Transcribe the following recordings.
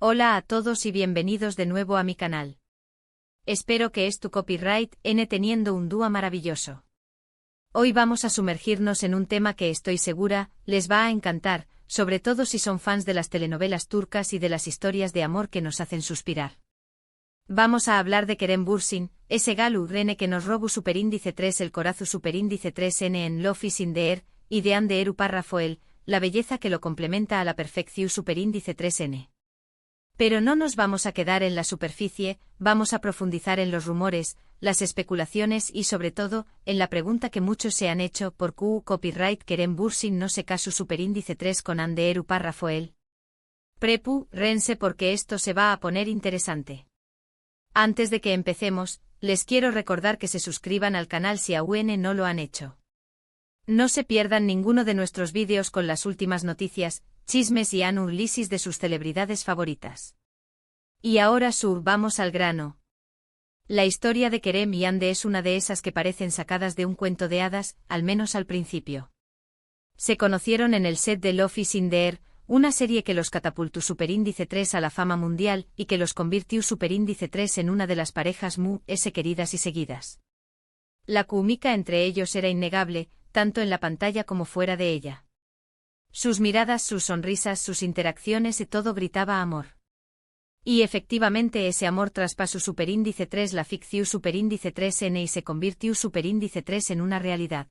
Hola a todos y bienvenidos de nuevo a mi canal. Espero que tu copyright N teniendo un dúo maravilloso. Hoy vamos a sumergirnos en un tema que estoy segura les va a encantar, sobre todo si son fans de las telenovelas turcas y de las historias de amor que nos hacen suspirar. Vamos a hablar de Kerem Bürsin, ese galu rene que nos robu superíndice 3 el corazu superíndice 3N en Love is in the air, y de Ande Eru Parrafoel, la belleza que lo complementa a la perfección superíndice 3N. Pero no nos vamos a quedar en la superficie, vamos a profundizar en los rumores, las especulaciones y sobre todo, en la pregunta que muchos se han hecho por qué copyright Kerem Bürsin no se casu superíndice 3 con Ande Eru Parrafoel. Prepu, rense porque esto se va a poner interesante. Antes de que empecemos, les quiero recordar que se suscriban al canal si aún no lo han hecho. No se pierdan ninguno de nuestros vídeos con las últimas noticias, chismes y análisis de sus celebridades favoritas. Y ahora vamos al grano. La historia de Kerem y Ande es una de esas que parecen sacadas de un cuento de hadas, al menos al principio. Se conocieron en el set de Love is in the air, una serie que los catapultó superíndice 3 a la fama mundial y que los convirtió superíndice 3 en una de las parejas queridas y seguidas. La química entre ellos era innegable, tanto en la pantalla como fuera de ella. Sus miradas, sus sonrisas, sus interacciones y todo gritaba amor. Y efectivamente ese amor traspasó superíndice 3 la ficción superíndice 3N y se convirtió superíndice 3 en una realidad.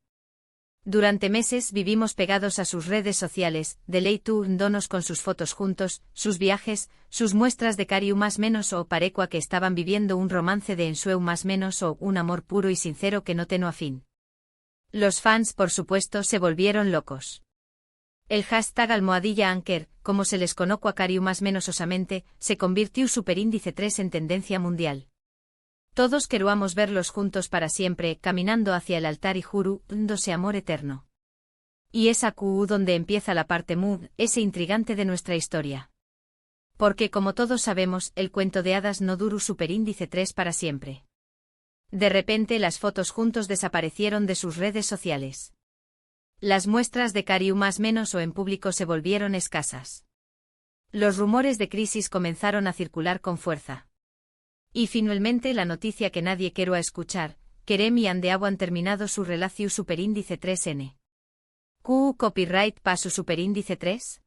Durante meses vivimos pegados a sus redes sociales, deleitándonos con sus fotos juntos, sus viajes, sus muestras de cariño más menos o parecua que estaban viviendo un romance de ensueu más menos o un amor puro y sincero que no tenía fin. Los fans por supuesto se volvieron locos. El hashtag #Anker, como se les conoce a cariño más menos osamente, se convirtió superíndice 3 en tendencia mundial. Todos queríamos verlos juntos para siempre, caminando hacia el altar y jurándose amor eterno. Y es aquí donde empieza la parte ese intrigante de nuestra historia. Porque como todos sabemos, el cuento de hadas no duró superíndice 3 para siempre. De repente las fotos juntos desaparecieron de sus redes sociales. Las muestras de cariño más menos o en público se volvieron escasas. Los rumores de crisis comenzaron a circular con fuerza. Y finalmente la noticia que nadie quiero escuchar, Kerem y Ande han terminado su relación superíndice 3N. ¿Q copyright paso superíndice 3?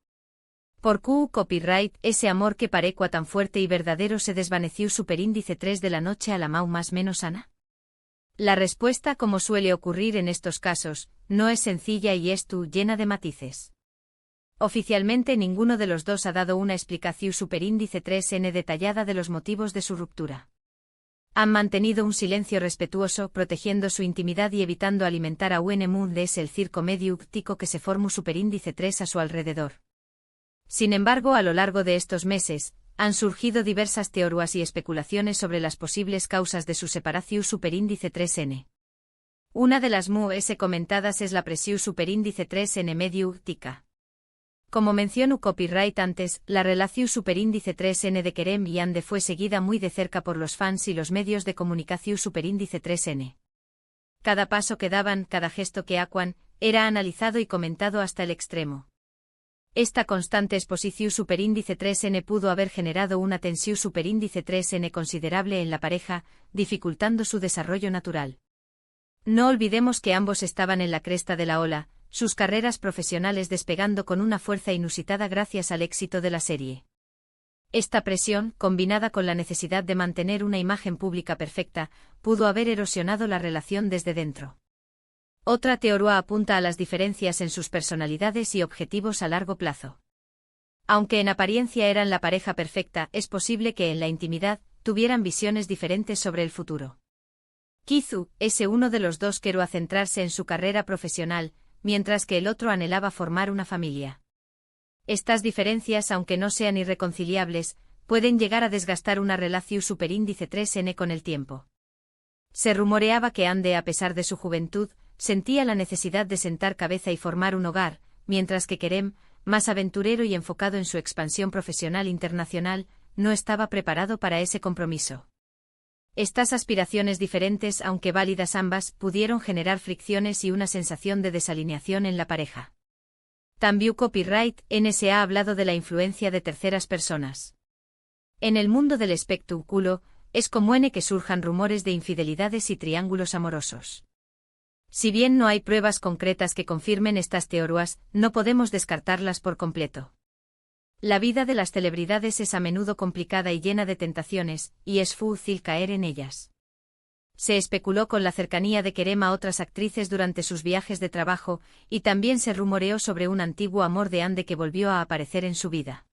Por Q copyright, ese amor que parecua tan fuerte y verdadero se desvaneció superíndice 3 de la noche a la más menos ana. La respuesta, como suele ocurrir en estos casos, no es sencilla y llena de matices. Oficialmente ninguno de los dos ha dado una explicación superíndice 3N detallada de los motivos de su ruptura. Han mantenido un silencio respetuoso, protegiendo su intimidad y evitando alimentar a de el circo mediático que se formó superíndice 3 a su alrededor. Sin embargo, a lo largo de estos meses, han surgido diversas teorías y especulaciones sobre las posibles causas de su separación superíndice 3N. Una de las comentadas es la presión superíndice 3N mediática. Como mencionó copyright antes, la relación superíndice 3N de Kerem y Ande fue seguida muy de cerca por los fans y los medios de comunicación superíndice 3N. Cada paso que daban, cada gesto que hacían, era analizado y comentado hasta el extremo. Esta constante exposición superíndice 3N pudo haber generado una tensión superíndice 3N considerable en la pareja, dificultando su desarrollo natural. No olvidemos que ambos estaban en la cresta de la ola, sus carreras profesionales despegando con una fuerza inusitada gracias al éxito de la serie. Esta presión, combinada con la necesidad de mantener una imagen pública perfecta, pudo haber erosionado la relación desde dentro. Otra teoría apunta a las diferencias en sus personalidades y objetivos a largo plazo. Aunque en apariencia eran la pareja perfecta, es posible que en la intimidad tuvieran visiones diferentes sobre el futuro. Quizá uno de los dos quería centrarse en su carrera profesional, mientras que el otro anhelaba formar una familia. Estas diferencias, aunque no sean irreconciliables, pueden llegar a desgastar una relación superíndice 3N con el tiempo. Se rumoreaba que Ande, a pesar de su juventud, sentía la necesidad de sentar cabeza y formar un hogar, mientras que Kerem, más aventurero y enfocado en su expansión profesional internacional, no estaba preparado para ese compromiso. Estas aspiraciones diferentes, aunque válidas ambas, pudieron generar fricciones y una sensación de desalineación en la pareja. También copyright NS ha hablado de la influencia de terceras personas. En el mundo del espectáculo, es común que surjan rumores de infidelidades y triángulos amorosos. Si bien no hay pruebas concretas que confirmen estas teorías, no podemos descartarlas por completo. La vida de las celebridades es a menudo complicada y llena de tentaciones, y es fácil caer en ellas. Se especuló con la cercanía de Kerem a otras actrices durante sus viajes de trabajo, y también se rumoreó sobre un antiguo amor de Ande que volvió a aparecer en su vida.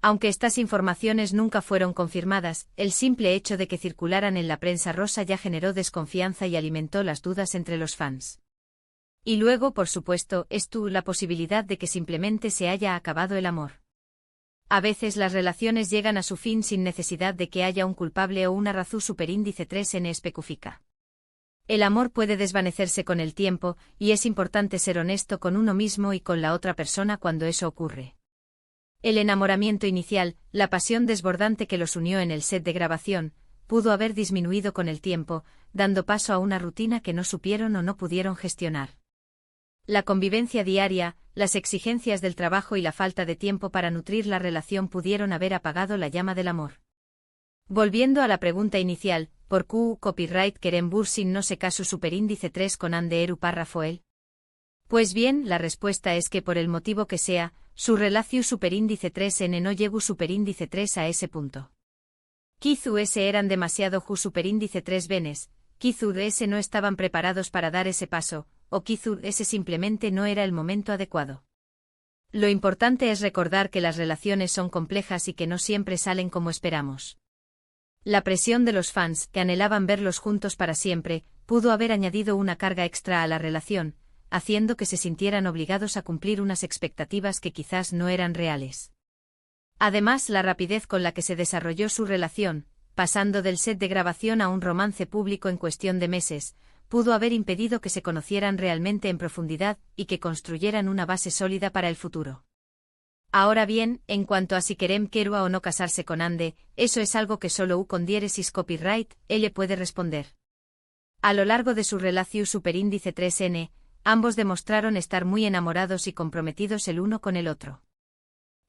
Aunque estas informaciones nunca fueron confirmadas, el simple hecho de que circularan en la prensa rosa ya generó desconfianza y alimentó las dudas entre los fans. Y luego, por supuesto, estuvo la posibilidad de que simplemente se haya acabado el amor. A veces las relaciones llegan a su fin sin necesidad de que haya un culpable o una razón superíndice 3n específica. El amor puede desvanecerse con el tiempo, y es importante ser honesto con uno mismo y con la otra persona cuando eso ocurre. El enamoramiento inicial, la pasión desbordante que los unió en el set de grabación, pudo haber disminuido con el tiempo, dando paso a una rutina que no supieron o no pudieron gestionar. La convivencia diaria, las exigencias del trabajo y la falta de tiempo para nutrir la relación pudieron haber apagado la llama del amor. Volviendo a la pregunta inicial, ¿por qué copyright Kerem Bürsin no se casó superíndice 3 con Ande Eru Parrafoel? Pues bien, la respuesta es que por el motivo que sea, su relación superíndice 3n no llegó superíndice 3 a ese punto. Quizú ese eran demasiado ju superíndice 3 venes, quizú ese no estaban preparados para dar ese paso, o quizú ese simplemente no era el momento adecuado. Lo importante es recordar que las relaciones son complejas y que no siempre salen como esperamos. La presión de los fans, que anhelaban verlos juntos para siempre, pudo haber añadido una carga extra a la relación, haciendo que se sintieran obligados a cumplir unas expectativas que quizás no eran reales. Además, la rapidez con la que se desarrolló su relación, pasando del set de grabación a un romance público en cuestión de meses, pudo haber impedido que se conocieran realmente en profundidad y que construyeran una base sólida para el futuro. Ahora bien, en cuanto a si Kerem quiere o no casarse con Ande, eso es algo que solo con diéresis copyright, ella puede responder. A lo largo de su relación superíndice 3n, ambos demostraron estar muy enamorados y comprometidos el uno con el otro.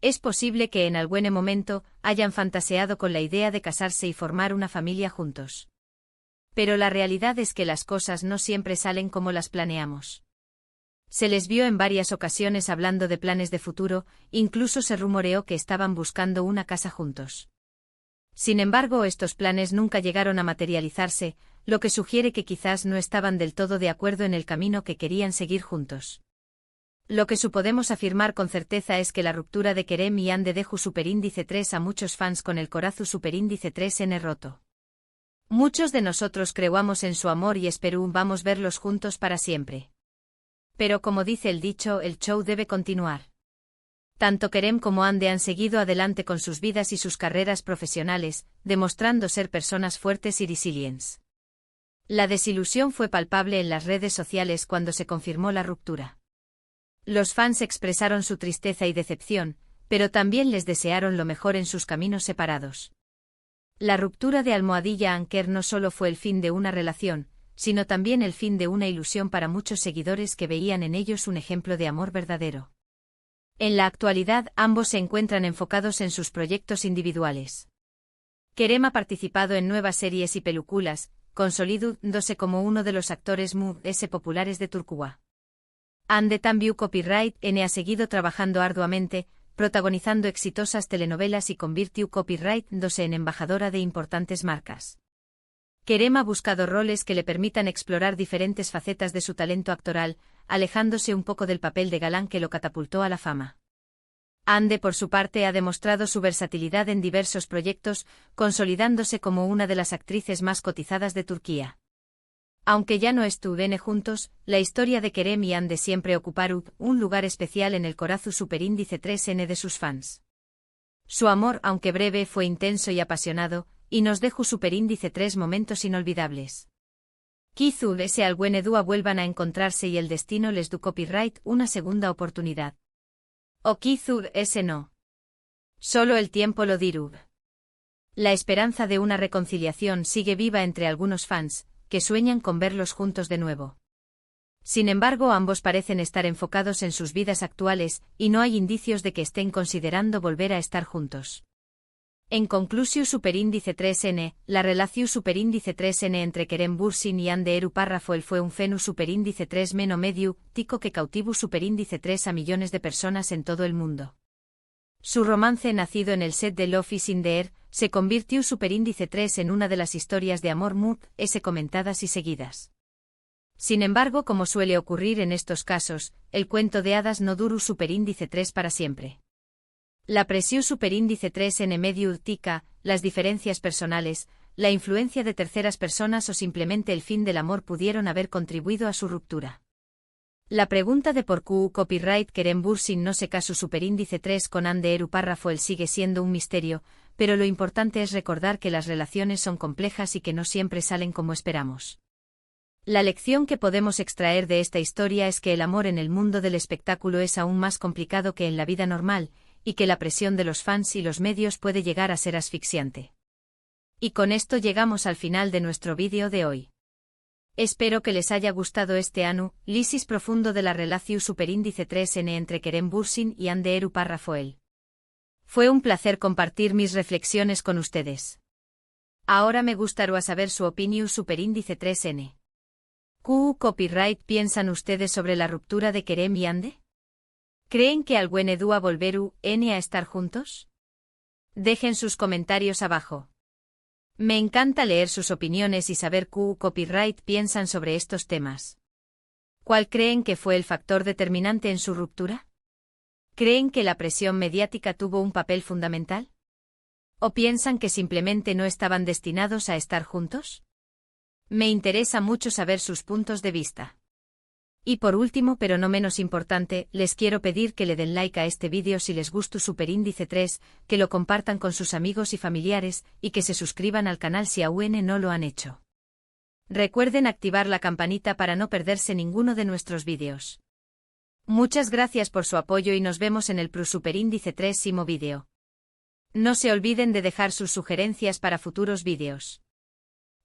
Es posible que en algún momento hayan fantaseado con la idea de casarse y formar una familia juntos. Pero la realidad es que las cosas no siempre salen como las planeamos. Se les vio en varias ocasiones hablando de planes de futuro, incluso se rumoreó que estaban buscando una casa juntos. Sin embargo, estos planes nunca llegaron a materializarse, lo que sugiere que quizás no estaban del todo de acuerdo en el camino que querían seguir juntos. Lo que podemos afirmar con certeza es que la ruptura de Kerem y Ande dejó superíndice 3 a muchos fans con el corazón superíndice 3n roto. Muchos de nosotros creamos en su amor y esperamos verlos juntos para siempre. Pero como dice el dicho, el show debe continuar. Tanto Kerem como Ande han seguido adelante con sus vidas y sus carreras profesionales, demostrando ser personas fuertes y resilientes. La desilusión fue palpable en las redes sociales cuando se confirmó la ruptura. Los fans expresaron su tristeza y decepción, pero también les desearon lo mejor en sus caminos separados. La ruptura de Almohadilla Anker no solo fue el fin de una relación, sino también el fin de una ilusión para muchos seguidores que veían en ellos un ejemplo de amor verdadero. En la actualidad, ambos se encuentran enfocados en sus proyectos individuales. Kerem ha participado en nuevas series y películas, consolidándose como uno de los actores más populares de Turquía. Ande también copyright N ha seguido trabajando arduamente, protagonizando exitosas telenovelas y convirtió copyright en embajadora de importantes marcas. Kerem ha buscado roles que le permitan explorar diferentes facetas de su talento actoral, alejándose un poco del papel de galán que lo catapultó a la fama. Ande, por su parte, ha demostrado su versatilidad en diversos proyectos, consolidándose como una de las actrices más cotizadas de Turquía. Aunque ya no estuvieron juntos, la historia de Kerem y Ande siempre ocuparon un lugar especial en el corazón superíndice 3n de sus fans. Su amor, aunque breve, fue intenso y apasionado, y nos dejó superíndice 3 momentos inolvidables. Quizú ese algún dúa vuelvan a encontrarse y el destino les du copyright una segunda oportunidad. O quizú ese no. Solo el tiempo lo dirá. La esperanza de una reconciliación sigue viva entre algunos fans, que sueñan con verlos juntos de nuevo. Sin embargo, ambos parecen estar enfocados en sus vidas actuales, y no hay indicios de que estén considerando volver a estar juntos. En conclusiu superíndice 3n, la relación superíndice 3n entre Kerem Bürsin y Hande Eru Parrafoel fue un fenu superíndice 3 meno mediu, tico que cautivu superíndice 3 a millones de personas en todo el mundo. Su romance nacido en el set de Love is in the Air, se convirtió superíndice 3 en una de las historias de amor comentadas y seguidas. Sin embargo, como suele ocurrir en estos casos, el cuento de hadas no duró superíndice 3 para siempre. La presión superíndice 3 en mediu tica, las diferencias personales, la influencia de terceras personas o simplemente el fin del amor pudieron haber contribuido a su ruptura. La pregunta de por qué copyright Kerem Bürsin no se casó superíndice 3 con Hande Eru Parrafoel sigue siendo un misterio, pero lo importante es recordar que las relaciones son complejas y que no siempre salen como esperamos. La lección que podemos extraer de esta historia es que el amor en el mundo del espectáculo es aún más complicado que en la vida normal, y que la presión de los fans y los medios puede llegar a ser asfixiante. Y con esto llegamos al final de nuestro vídeo de hoy. Espero que les haya gustado este análisis profundo de la relación superíndice 3n entre Kerem Bürsin y Hande Eru Parrafoel. Fue un placer compartir mis reflexiones con ustedes. Ahora me gustaría saber su opinión superíndice 3n. ¿Qué copyright piensan ustedes sobre la ruptura de Kerem y Hande? ¿Creen que alguien dúa volveru a estar juntos? Dejen sus comentarios abajo. Me encanta leer sus opiniones y saber qué copyright piensan sobre estos temas. ¿Cuál creen que fue el factor determinante en su ruptura? ¿Creen que la presión mediática tuvo un papel fundamental? ¿O piensan que simplemente no estaban destinados a estar juntos? Me interesa mucho saber sus puntos de vista. Y por último, pero no menos importante, les quiero pedir que le den like a este vídeo si les gustó superíndice 3, que lo compartan con sus amigos y familiares, y que se suscriban al canal si aún no lo han hecho. Recuerden activar la campanita para no perderse ninguno de nuestros vídeos. Muchas gracias por su apoyo y nos vemos en el superíndice 3º vídeo. No se olviden de dejar sus sugerencias para futuros vídeos.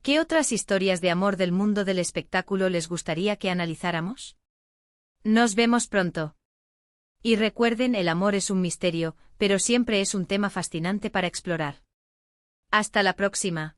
¿Qué otras historias de amor del mundo del espectáculo les gustaría que analizáramos? Nos vemos pronto. Y recuerden, el amor es un misterio, pero siempre es un tema fascinante para explorar. Hasta la próxima.